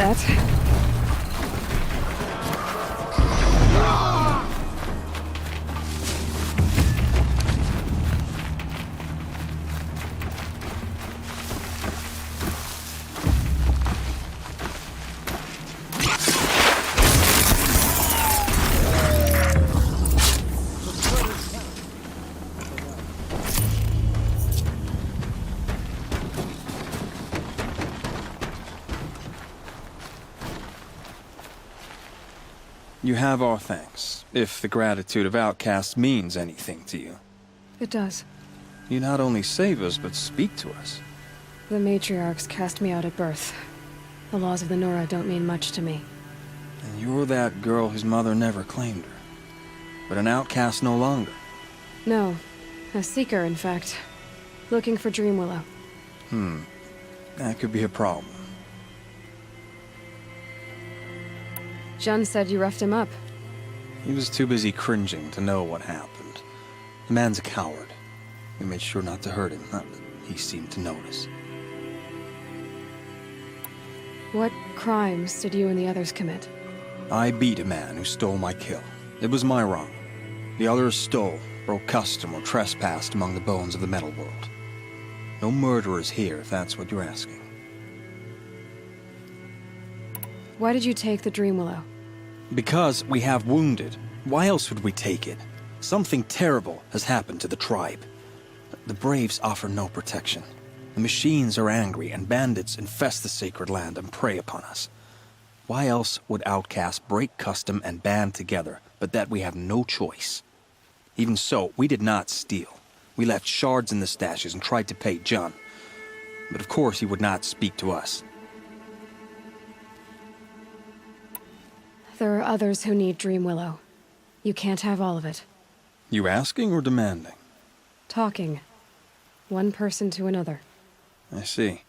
that. You have our thanks, if the gratitude of outcasts means anything to you. It does. You not only save us, but speak to us. The matriarchs cast me out at birth. The laws of the Nora don't mean much to me. And you're that girl whose mother never claimed her. But an outcast no longer. No. A seeker, in fact. Looking for Dreamwillow. That could be a problem. Jun said you roughed him up. He was too busy cringing to know what happened. The man's a coward. We made sure not to hurt him, not that he seemed to notice. What crimes did you and the others commit? I beat a man who stole my kill. It was my wrong. The others stole, broke custom, or trespassed among the bones of the metal world. No murderers here, if that's what you're asking. Why did you take the Dreamwillow? Because we have wounded. Why else would we take it? Something terrible has happened to the tribe. The Braves offer no protection. The machines are angry, and bandits infest the sacred land and prey upon us. Why else would outcasts break custom and band together, but that we have no choice? Even so, we did not steal. We left shards in the stashes and tried to pay Jun. But of course he would not speak to us. There are others who need Dreamwillow. You can't have all of it. You asking or demanding? Talking. One person to another. I see.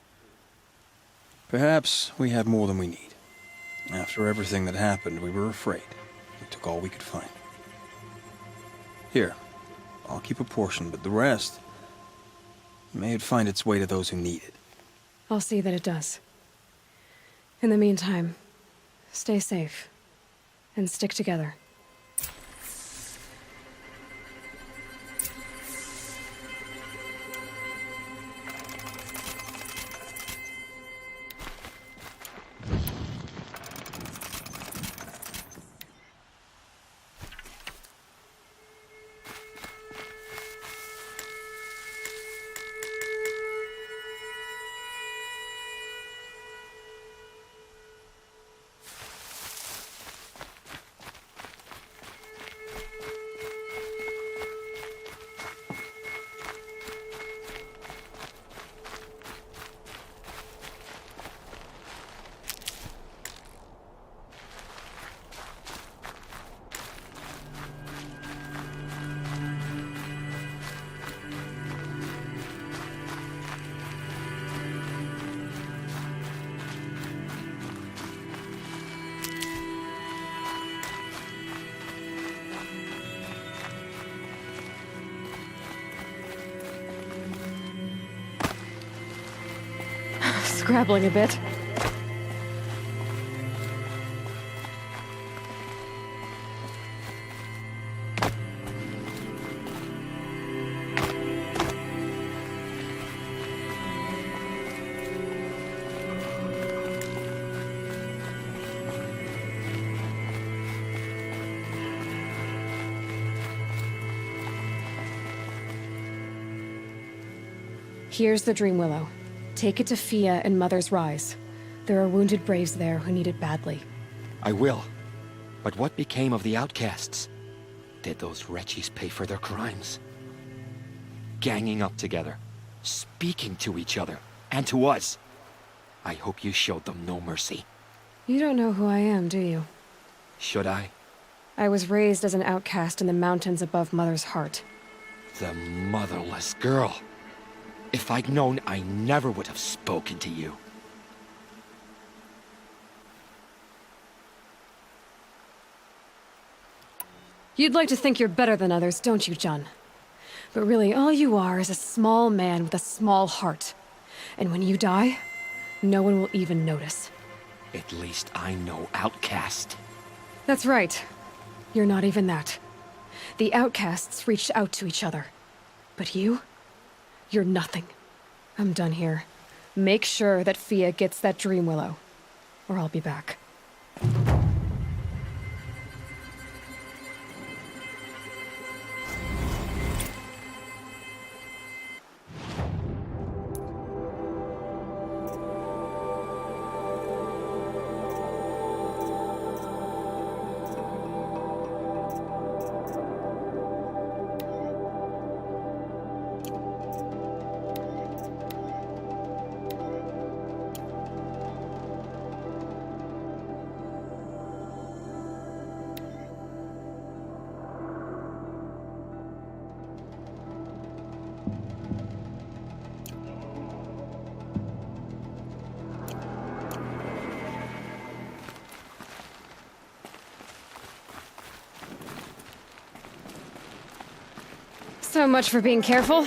Perhaps we have more than we need. After everything that happened, we were afraid. We took all we could find. Here, I'll keep a portion, but the rest... may it find its way to those who need it. I'll see that it does. In the meantime, stay safe. And stick together. Scrabbling a bit. Here's the Dreamwillow. Take it to Fia and Mother's Rise. There are wounded braves there who need it badly. I will. But what became of the outcasts? Did those wretches pay for their crimes? Ganging up together, speaking to each other, and to us. I hope you showed them no mercy. You don't know who I am, do you? Should I? I was raised as an outcast in the mountains above Mother's heart. The motherless girl. If I'd known, I never would have spoken to you. You'd like to think you're better than others, don't you, Jun? But really, all you are is a small man with a small heart. And when you die, no one will even notice. At least I know outcast. That's right. You're not even that. The outcasts reached out to each other. But you? You're nothing. I'm done here. Make sure that Fia gets that dream willow, or I'll be back. So much for being careful.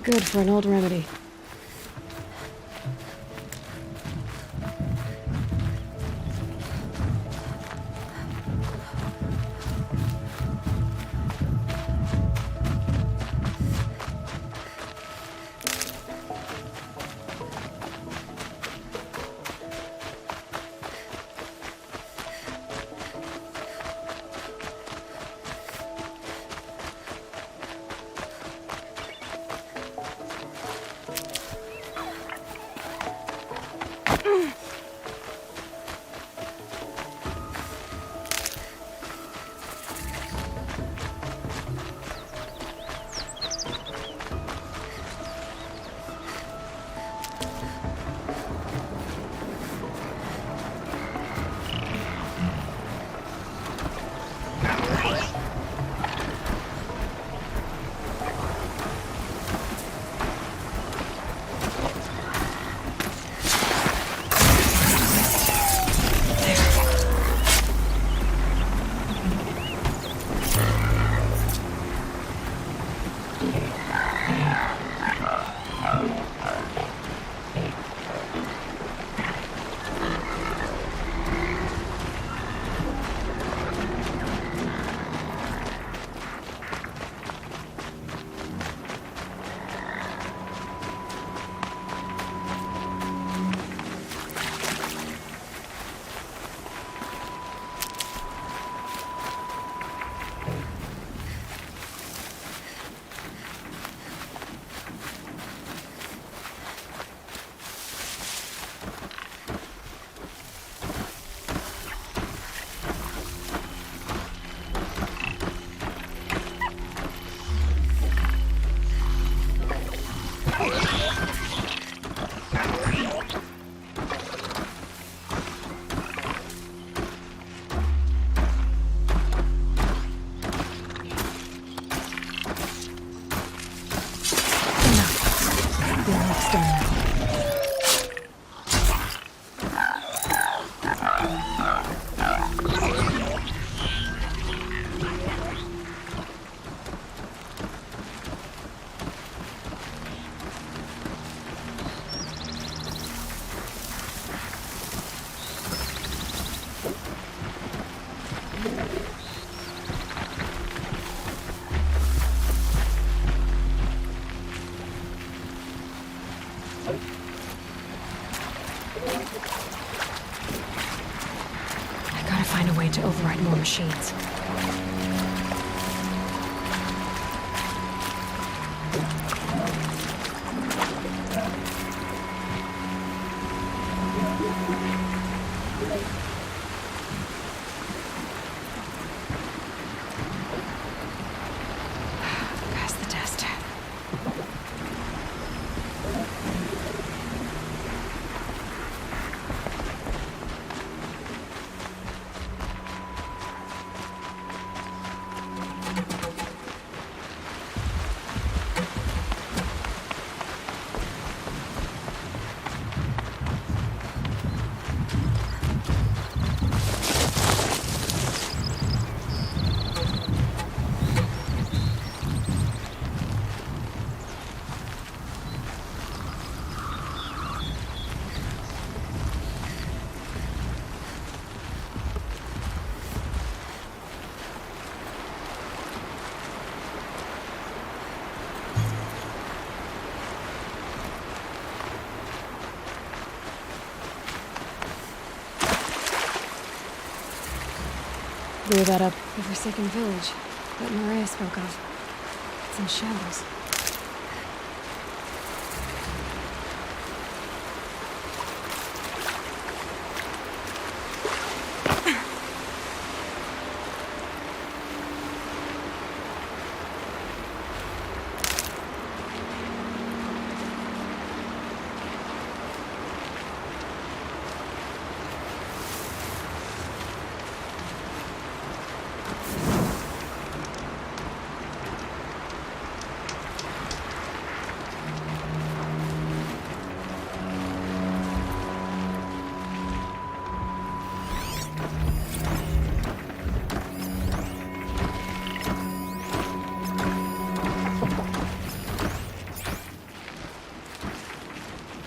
Good for an old remedy. a way to override more machines. Pass the test. Blew that up. The forsaken village that Maria spoke of. It's in shambles.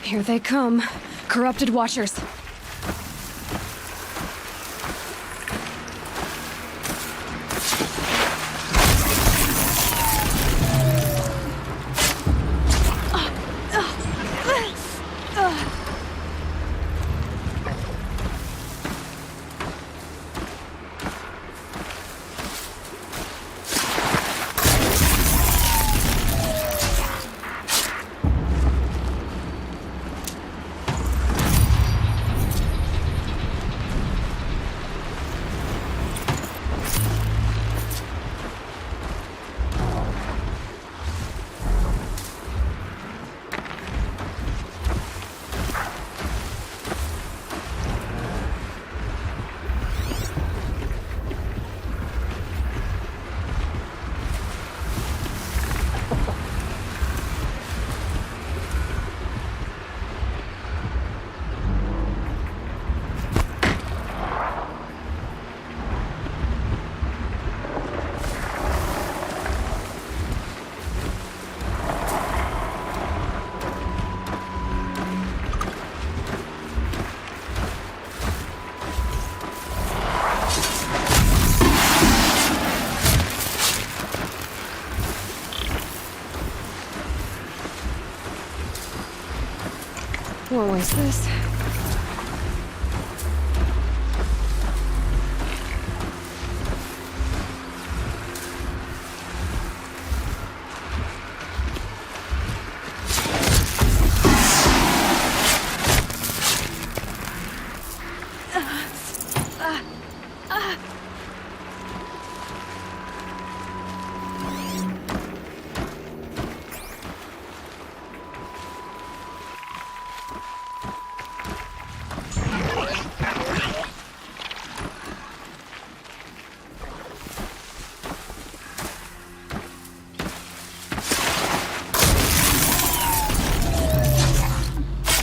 Here they come. Corrupted Watchers. Won't waste this.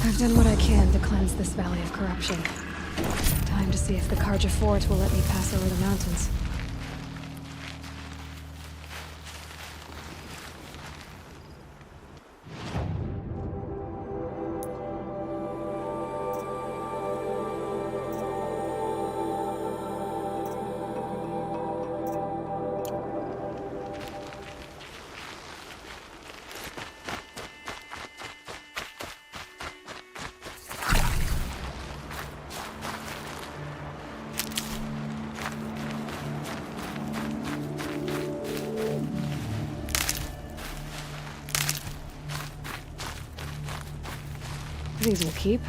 I've done what I can to cleanse this valley of corruption. Time to see if the Carja fort will let me pass over the mountains. These will keep.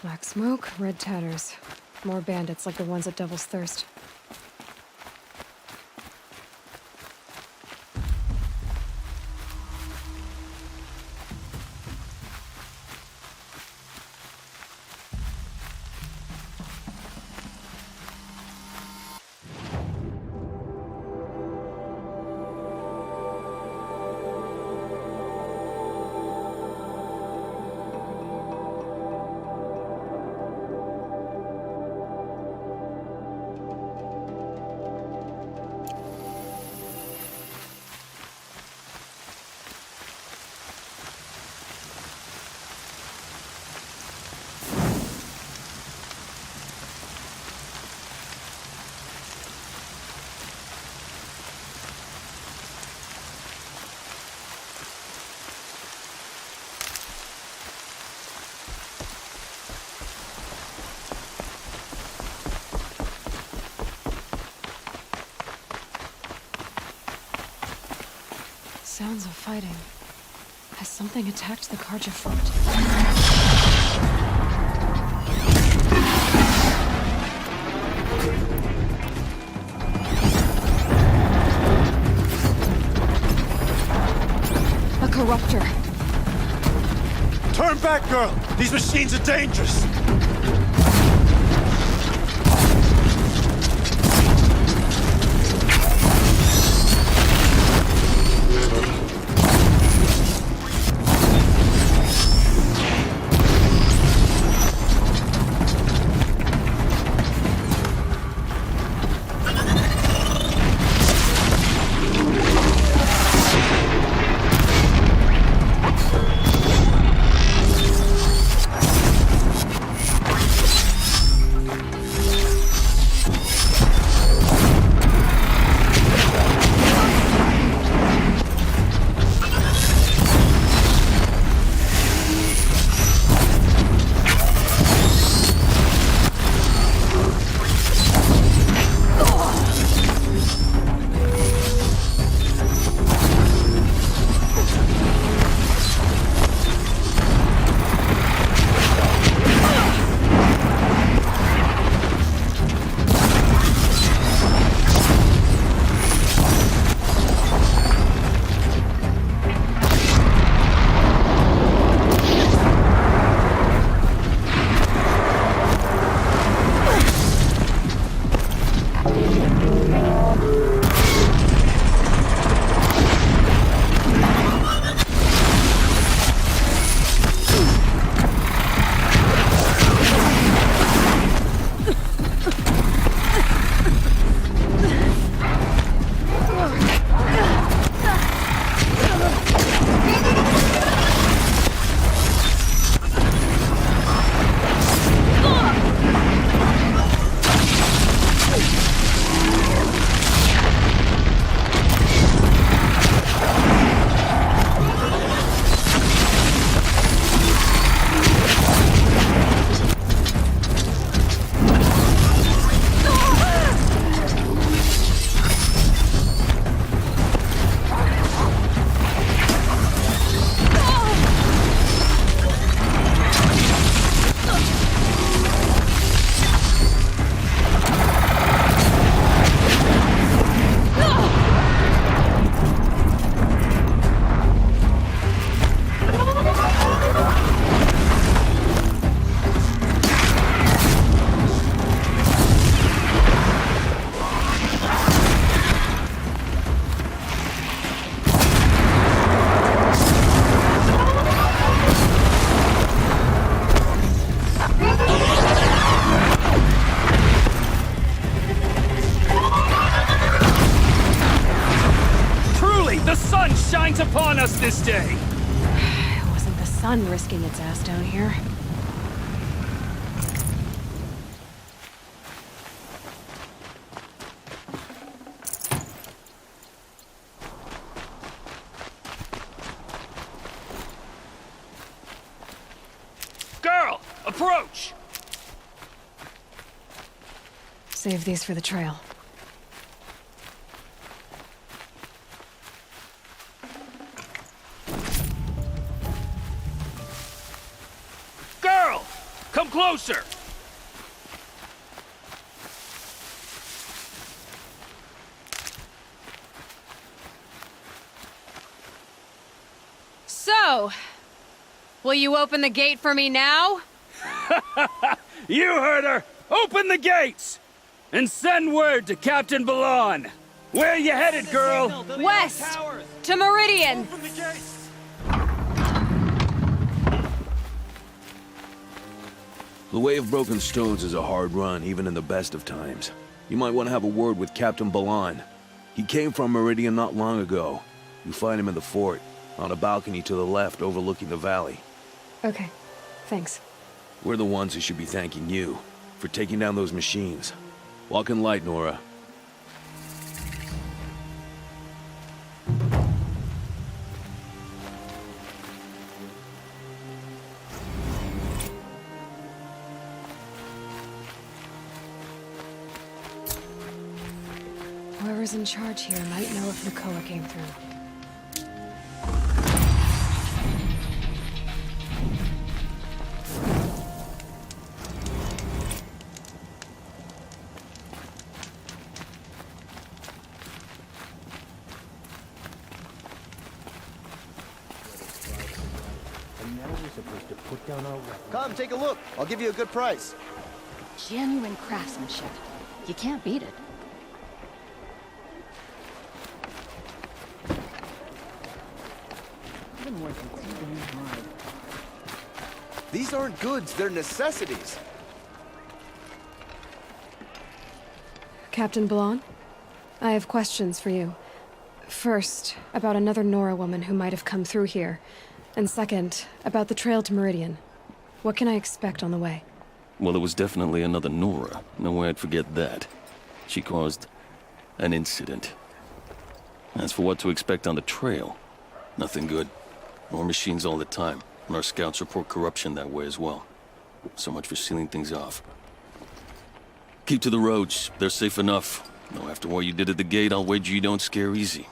Black smoke, red tatters. More bandits like the ones at Devil's Thirst. Sounds of fighting. Has something attacked the Carja fort? A corruptor. Turn back, girl! These machines are dangerous! The sun shines upon us this day! It wasn't the sun risking its ass down here. Girl, approach! Save these for the trail. Girl, come closer! So, will you open the gate for me now? You heard her! Open the gates! And send word to Captain Ballon! Where you headed, girl? West! To Meridian! The Way of Broken Stones is a hard run, even in the best of times. You might want to have a word with Captain Ballon. He came from Meridian not long ago. You find him in the fort, on a balcony to the left overlooking the valley. Okay, thanks. We're the ones who should be thanking you for taking down those machines. Walk in light, Nora. Whoever's in charge here might know if Nakoa came through. Come, take a look. I'll give you a good price. Genuine craftsmanship. You can't beat it. Been working too damn hard. These aren't goods, they're necessities. Captain Ballon, I have questions for you. First, about another Nora woman who might have come through here. And second, about the trail to Meridian. What can I expect on the way? Well, it was definitely another Nora. No way I'd forget that. She caused an incident. As for what to expect on the trail, nothing good. More machines all the time, and our scouts report corruption that way as well. So much for sealing things off. Keep to the roads. They're safe enough. Though after what you did at the gate, I'll wager you don't scare easy.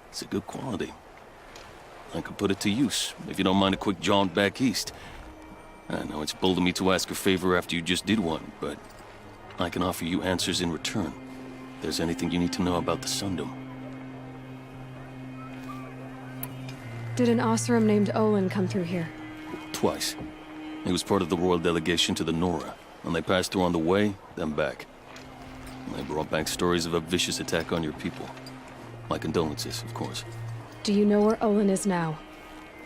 It's a good quality. I could put it to use, if you don't mind a quick jaunt back east. I know it's bold of me to ask a favor after you just did one, but I can offer you answers in return. If there's anything you need to know about the Sundom. Did an Oseram named Olin come through here? Twice. He was part of the royal delegation to the Nora, and they passed through on the way, then back. And they brought back stories of a vicious attack on your people. My condolences, of course. Do you know where Olin is now?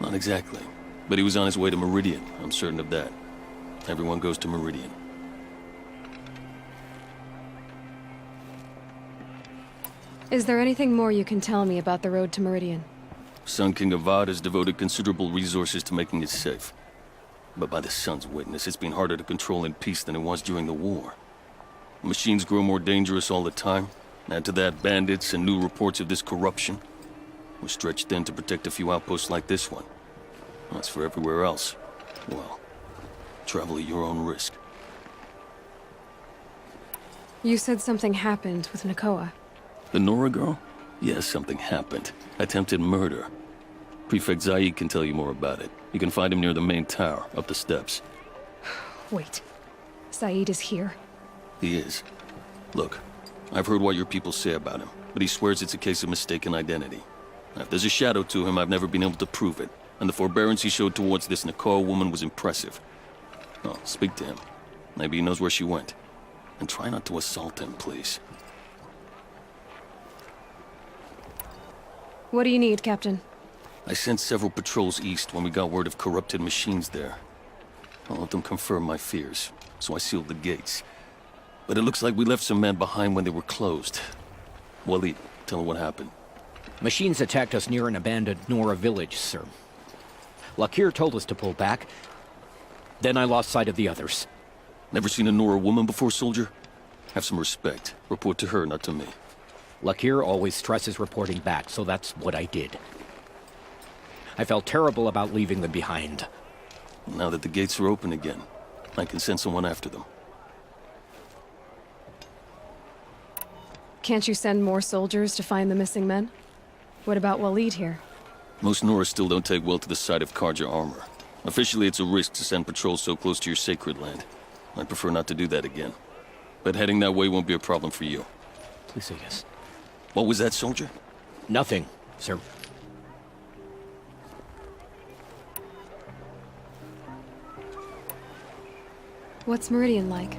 Not exactly, but he was on his way to Meridian, I'm certain of that. Everyone goes to Meridian. Is there anything more you can tell me about the road to Meridian? Sun King Avad has devoted considerable resources to making it safe. But by the Sun's witness, it's been harder to control in peace than it was during the war. Machines grow more dangerous all the time. Add to that bandits and new reports of this corruption. We're stretched thin to protect a few outposts like this one. As for everywhere else, well, travel at your own risk. You said something happened with Nakoa. The Nora girl? Yes, something happened. Attempted murder. Prefect Zaid can tell you more about it. You can find him near the main tower, up the steps. Wait. Zaid is here? He is. Look, I've heard what your people say about him, but he swears it's a case of mistaken identity. Now, if there's a shadow to him, I've never been able to prove it, and the forbearance he showed towards this Nakoa woman was impressive. Oh, speak to him. Maybe he knows where she went. And try not to assault him, please. What do you need, Captain? I sent several patrols east when we got word of corrupted machines there. I'll let them confirm my fears, so I sealed the gates. But it looks like we left some men behind when they were closed. Waleed, tell her what happened. Machines attacked us near an abandoned Nora village, sir. Lakir told us to pull back. Then I lost sight of the others. Never seen a Nora woman before, soldier? Have some respect. Report to her, not to me. Lakir always stresses reporting back, so that's what I did. I felt terrible about leaving them behind. Now that the gates are open again, I can send someone after them. Can't you send more soldiers to find the missing men? What about Waleed here? Most Nora still don't take well to the sight of Carja armor. Officially, it's a risk to send patrols so close to your sacred land. I'd prefer not to do that again. But heading that way won't be a problem for you. Please say yes. What was that, soldier? Nothing, sir. What's Meridian like?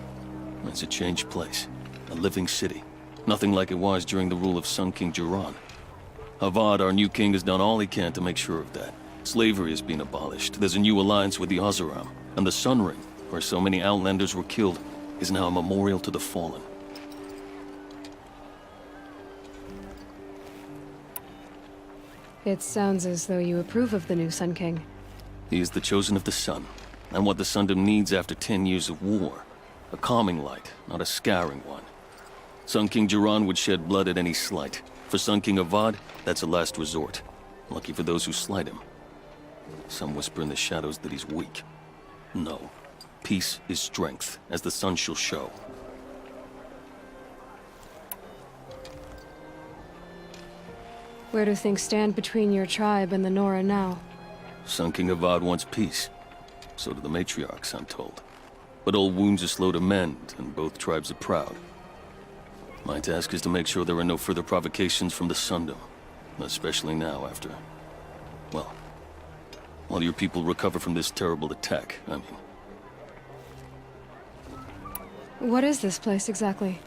It's a changed place. A living city. Nothing like it was during the rule of Sun King Jiran. Avad, our new king, has done all he can to make sure of that. Slavery has been abolished. There's a new alliance with the Oseram. And the Sun Ring, where so many Outlanders were killed, is now a memorial to the fallen. It sounds as though you approve of the new Sun King. He is the chosen of the sun, and what the Sundom needs after 10 years of war. A calming light, not a scouring one. Sun King Jiran would shed blood at any slight. For Sun King Avad, that's a last resort. Lucky for those who slight him. Some whisper in the shadows that he's weak. No. Peace is strength, as the sun shall show. Where do things stand between your tribe and the Nora now? Sun King Avad wants peace. So do the matriarchs, I'm told. But old wounds are slow to mend, and both tribes are proud. My task is to make sure there are no further provocations from the Sundom. Especially now, after... well... while your people recover from this terrible attack, I mean. What is this place exactly?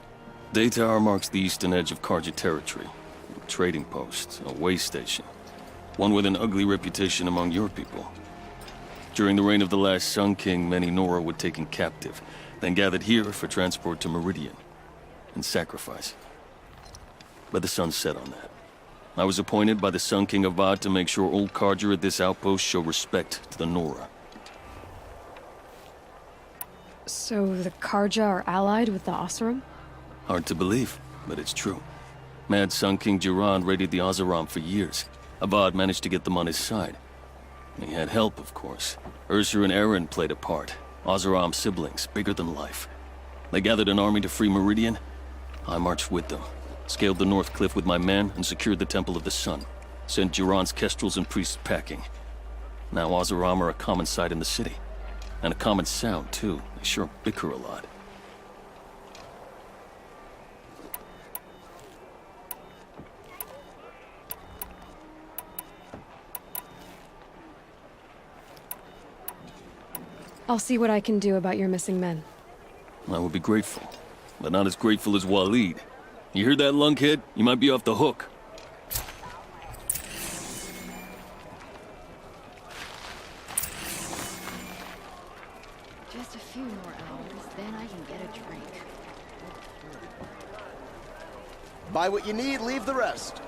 Daytower marks the eastern edge of Carja territory. A trading post, a way station. One with an ugly reputation among your people. During the reign of the last Sun King, many Nora were taken captive, then gathered here for transport to Meridian. And sacrifice. But the sun set on that. I was appointed by the Sun King Avad to make sure old Carja at this outpost show respect to the Nora. So the Carja are allied with the Oseram? Hard to believe, but it's true. Mad Sun King Jiran raided the Oseram for years. Avad managed to get them on his side. He had help, of course. Ursur and Eren played a part. Oseram siblings, bigger than life. They gathered an army to free Meridian. I marched with them, scaled the North Cliff with my men, and secured the Temple of the Sun. Sent Jiran's kestrels and priests packing. Now Oseram are a common sight in the city. And a common sound, too. They sure bicker a lot. I'll see what I can do about your missing men. I would be grateful, but not as grateful as Waleed. You hear that, lunkhead? You might be off the hook. Just a few more hours, then I can get a drink. Buy what you need, leave the rest.